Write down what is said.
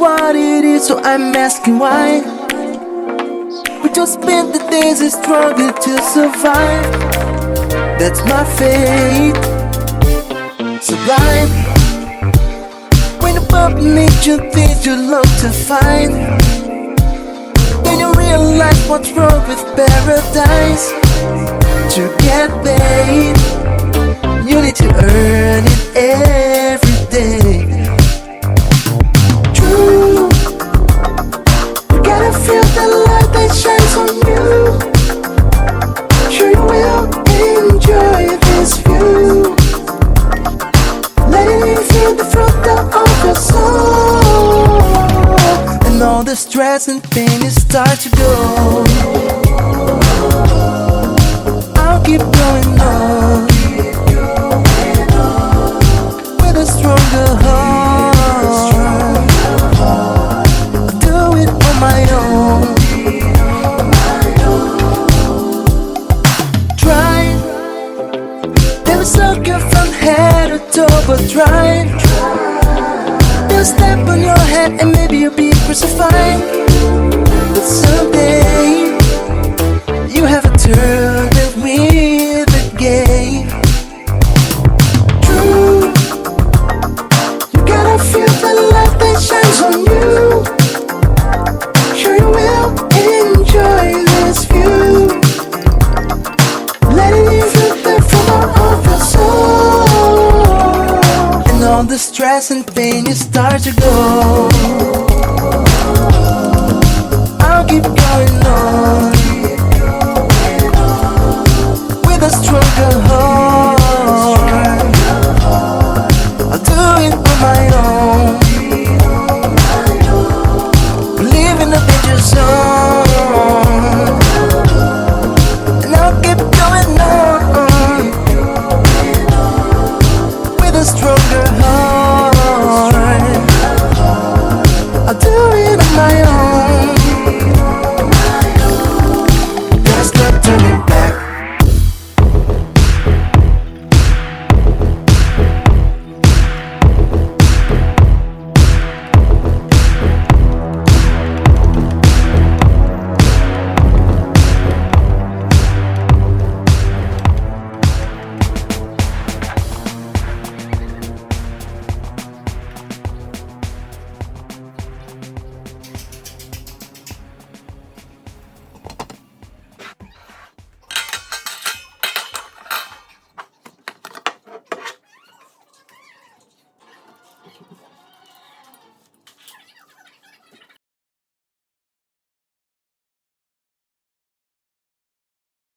what it is, so I'm asking why. We just spend the days and struggle to survive. That's my fate. Sublime. When above nature things you love to find, then you realize what's wrong with paradise. To get paid, you need to earn it every day. True, you gotta feel the light that shines on you. Sure you will enjoy this view, letting you feel the fruit of your soul. And all the stress and pain is start to go. I'll keep going on with a stronger heart. I'll do it on my own. Try, never sucker from head to toe, but try. They'll step on your head and maybe you'll be crucified. But someday you have a turn with the game. True, you gotta feel the light that shines on you. Sure you will enjoy this view, letting you feel the flow of your soul. And all the stress and pain you start to go. I'll keep going on with a stronger heart. I'll do it on my own.